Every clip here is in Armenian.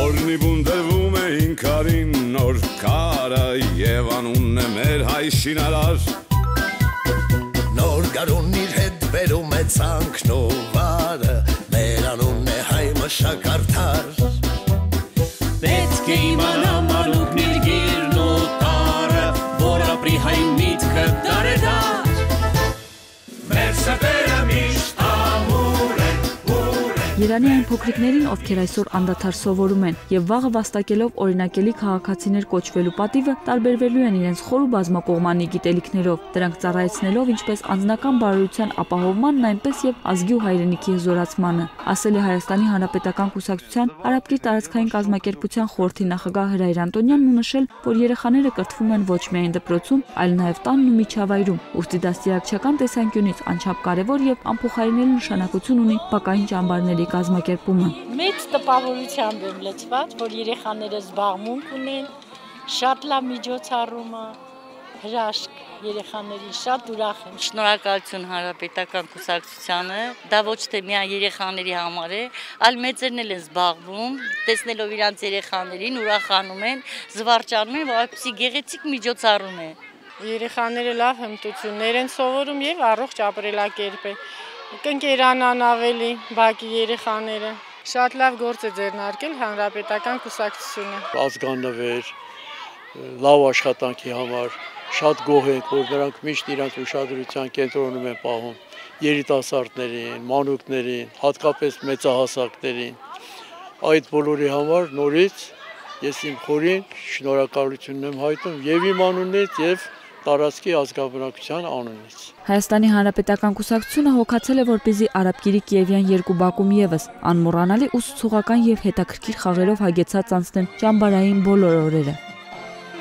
Օրնի բունդրվում է ինքարին նոր կարը Եվ անունն է մեր հայ շինարար Նոր գարուն իր հետ վերում է ցանքն ու վարը Մեր անունն է հայ մշակարդար Պետք է իմանա մանուկն իր գիրն ու տարը Որ ապրի հայ միտքը դարեդար Մեր սրտերը միշտ ամուր են Երանի այն փոքրիկներին, ովքեր այսօր անդադար սովորում են եւ վաղը վաստակելով օրինակելի քաղաքացիներ կոչվելու պատիվը տարբերվելու են իրենց խոր ու բազմակողմանի գիտելիքներով, դրանք ծառայեցնելով ինչպես անձնական բարօրության ապահովմանն, այնպես եւ ազգի ու հայրենիքի հզորացմանը, ասել է Հայաստանի Հանրապետական Կուսակցության Արաբկիր տարածքային կազմակերպության խորհրդի նախագահ Հրայր Անտոնյանն ու նշել, որ երեխաները կրթվում են ոչ միայն դպրոցում, այլ նաեւ տանն ու միջավայրում, ուստի դաստիարակչական տեսանկյունից անչափ կարեւոր եւ անփոխարինելի նշանակություն ունի բակային ճամբարների կազմակերպումը։ Մեծ տպավորությամբ եմ լցված, որ երեխաները զբաղմունք ունեն, շատ լավ միջոցառում է, հրաշք երեխաներին շատ ուրախ եմ։ Շնորհակալություն Հանրապետական Կուսակցությանը, դա ոչ թե միայն երեխաների համար է, այլ մեծերն էլ են զբաղվում, տեսնելով իրանց երեխաներին, ուրախանում են, զվարճանում են, որ այդպիսի գեղեցիկ միջոցառում է։ Երեխաները լավ հմտություններ են սովորում եւ առողջ ապրելակերպ է։ Կընկերանան ավելի բակի երեխաները։ Շատ լավ գործ է ձեռնարկել Հանրապետական Կուսակցությունը։ Ազգանվեր, լավ աշխատանքի համար շատ գոհ ենք, որ նրանք միշտ իրանց ուշադրության կենտրոնում են պահում երիտասարդներին, մանուկներին, հատկապես մեծահասակներին։ Այդ բոլորի համար նորից ես իմ խորին շնորհակալություն եմ հայտնում եւ իմ անունից եւ տարածքի ազգաբնակության անունից։ Հայաստանի Հանրապետական Կուսակցությունը հոգացել է, որպեսզի Արաբկիրի Կիևյան երկու բակում եւս անմոռանալի ու ցուցողական եւ հետաքրքիր խաղերով հագեցած անցնեն ճամբարային բոլոր օրերը։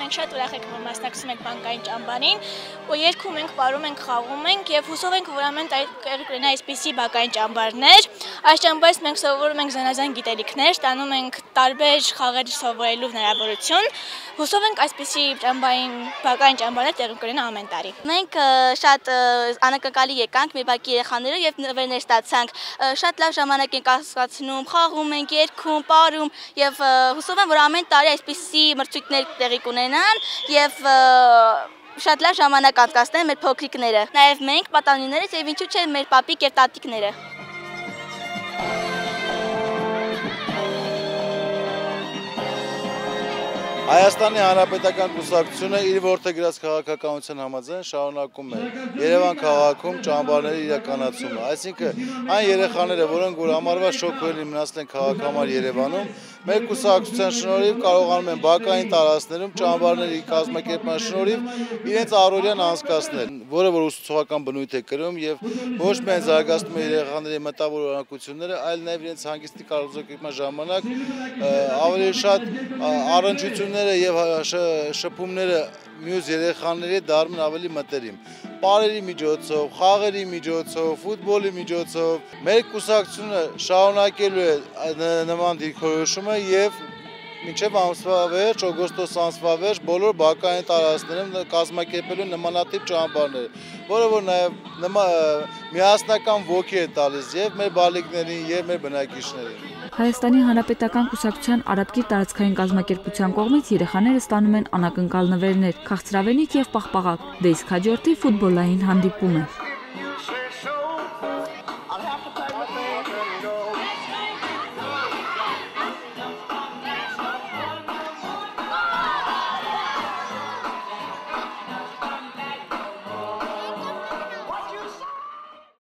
Մենք շատ ուրախ ենք, որ մասնակցում ենք բանկային ճամբարին ու երգում ենք, պարում ենք, խաղում ենք եւ հուսով ենք, որ ամեն տարի կլինի այսպիսի բանկային ճամբարներ։ Այս ճամբարից մենք սովորում ենք զանազան գիտելիքներ, ստանում ենք տարբեր խաղեր սովորելու հնարավորություն։ Հուսով ենք այսպիսի բանկային ճամբարներ տեղի կունենա ամեն տարի։ Մենք շատ անակնկալի եկանք մեր բակի երեխաները եւ նվերներ ստացանք։ Շատ լավ ժամանակ ենք անցկացնում, խաղում ենք, երգում, պարում եւ հուսով եմ, որ ամեն տարի այսպիսի մրցույթներ տեղի կունենան եւ շատ լավ ժամանակ անցկացնեն մեր փոքրիկները։ Նաեւ մենք պատանիներս եւ ինչու՞ չէ մեր պապիկ եւ տատիկները։ Հայաստանի Հանրապետական Կուսակցությունը իր որդեգրած քաղաքականության համաձայն շարունակում է Երևան քաղաքում ճամբարների իրականացումը, այսինքն այն երեխաները, որոնք որ ամառվա շոկերի մնացել են քաղաքամար Երևանում, մեր կուսակցության շնորհիվ կարողանում են բակային տարածքներում ճամբարների կազմակերպման շնորհիվ իրենց առօրյան անցկացնել, որը որ ուսուցողական բնույթ է կրում եւ ոչ միայն զարգացնում է երեխաների մտավոր օրինակությունները, այլ նաեւ իրենց հանգիստի կառուցողական ժամանակ ավելի շատ առնչությունները եւ շփումները մյուս երեխաների դառնում ավելի մտերիմ։ Պարերի միջոցով, խաղերի միջոցով, ֆուտբոլի միջոցով մեր կուսակցությունը շարունակելու է նման դիրքորոշումը եւ մինչև ամսվա վերջ, օգոստոս ամսվա վերջ բոլոր բակային տարածքներում կազմակերպելու նմանատիպ ճամբարներ, որը որ նաեւ միասնական ոգի է տալիս եւ մեր բալիկներին եւ մեր բնակիչներին։ Հայաստանի Հանրապետական Կուսակցության Արաբկիր տարածքային կազմակերպության կողմից երեխաները ստանում են անակնկալ նվերներ, քաղցրավենիք եւ պաղպաղակ, դե իսկ հաջորդի ֆուտբոլային հանդիպում է։